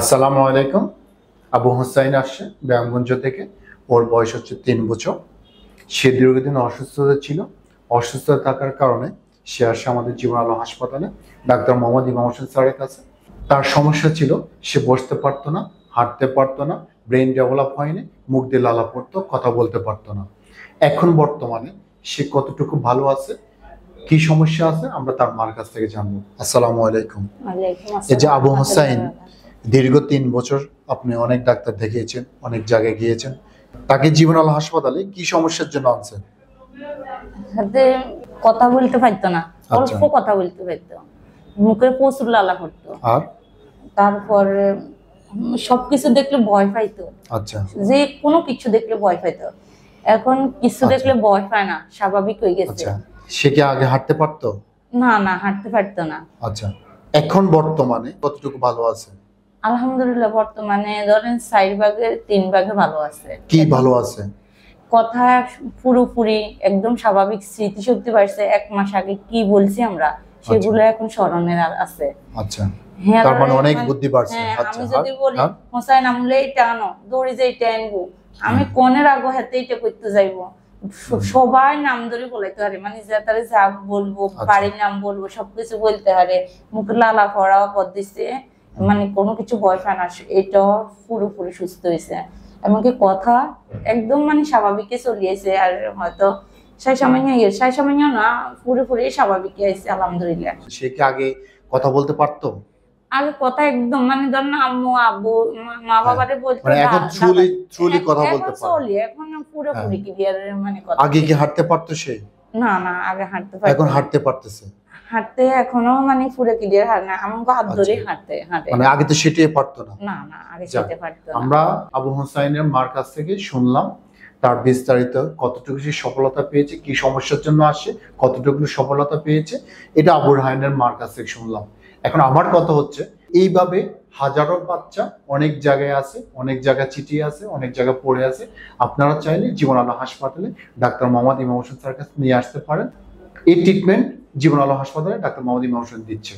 আসসালামু আলাইকুম। আবু হোসাইন আসছে ব্যায়ামগঞ্জ থেকে। ওর বয়স হচ্ছে 3 বছর। সে দীর্ঘদিন অসুস্থতা ছিল। অসুস্থতা থাকার কারণে সে আসে আমাদের জীবন আলো হাসপাতালে ডাক্তার মোহাম্মদ ইমাম হোসেন স্যারের কাছে। তার সমস্যা ছিল সে বসতে পারতো না, হাঁটতে পারতো না, ব্রেন ডেভেলপ হয়নি, মুখ দিয়ে লালা পড়তো, কথা বলতে পারতো না। এখন বর্তমানে সে কতটুকু ভালো আছে, কি সমস্যা আছে আমরা তার মার কাছ থেকে জানবো। আসসালামু আলাইকুম। এই যে আবু হোসাইন, দীর্ঘ 3 বছর আপনি অনেক ডাক্তার দেখিয়েছেন, অনেক জায়গায় গিয়েছেন, তাকে জীবন আলো হাসপাতালে কি সমস্যার জন্য আনছেন? সাথে কথা বলতে পারতো না, অল্প কথা বলতে পারতো, মুখে প্রচুর লালা করতো, আর তারপর সবকিছু দেখলে ভয় পাইতো। আচ্ছা, যে কোনো কিছু দেখলে ভয় পাইতো। এখন কিছু দেখলে ভয় পায় না, স্বাভাবিক হয়ে গেছে। আচ্ছা, সে কি আগে হাঁটতে পারতো? না না, হাঁটতে পারতো না। আচ্ছা, এখন বর্তমানে কতটুকু ভালো আছে? আলহামদুলিল্লাহ, বর্তমানে ধরেন 4 ভাগের 3 ভাগে ভালো আছে। কি ভালো আছে? কথা পুরোপুরি একদম স্বাভাবিক, স্মৃতিশক্তি বাড়ছে। 1 মাস আগে কি বলছি আমরা সেগুলো এখন স্মরণের আছে। আচ্ছা, হ্যাঁ, তার মানে অনেক বুদ্ধি বাড়ছে। আচ্ছা, আমি যদি বলি হোসাইন আমলে এটা আনো, দৌড়ে যাই টানবো, আমি কোনের আগে হাতে এটা করতে যাইবো, সবাই নাম ধরে বলাইতে পারে, মানে তারা যা বলবো, বাড়ির নাম বলবো, সবকিছু বলতে পারে, মুখে লালা পড়া পদ দিচ্ছে, মানে কোনো কিছু ভয় পায় না। এটা পুরোপুরি সুস্থ হয়েছে, এমনকি কথা একদম মানে স্বাভাবিকে চলিয়েছে। আর হয়তো সাই সামান্য না, পুরোপুরি স্বাভাবিক আছে আলহামদুলিল্লাহ। সে কি আগে কথা বলতে পারতো? আগে কথা একদম মানে ধর না, আম্মু আব্বু মা বাবারে বলতে, মানে এখন ট্রুলি কথা বলতে পারে? চলি এখন পুরোপুরি ক্লিয়ার, মানে কথা। আগে কি হাঁটতে পারতো সে? না না, আগে হাঁটতে পারতো, এখন হাঁটতে পারতেছে? হাঁটতে এখনো মানে পুরো ক্লিয়ার হাঁটে না, আমাকে হাত ধরে হাঁটে। মানে আগে তো সেটাই পারতো না? না না, আগে সেটা পারতো না। আমরা আবু হোসাইনের মার কাছ থেকে শুনলাম তার বিস্তারিত, কতটুকু সে সফলতা পেয়েছে, কি সমস্যার জন্য আসে, কতটুকু সফলতা পেয়েছে, এটা আবু রাহানের মার কাছ থেকে শুনলাম। এখন আমার কথা হচ্ছে, এইভাবে হাজারো বাচ্চা অনেক জায়গায় আছে, অনেক জায়গায় চিঠি আছে, অনেক জায়গায় পড়ে আছে। আপনারা চাইলে জীবন আলো হাসপাতালে ডাক্তার মোহাম্মদ ইমাম হোসেন স্যারের কাছে নিয়ে আসতে পারেন। এই ট্রিটমেন্ট জীবন আলো হাসপাতালে ডাক্তার মোহাম্মদ ইমাম হোসেন দিচ্ছে।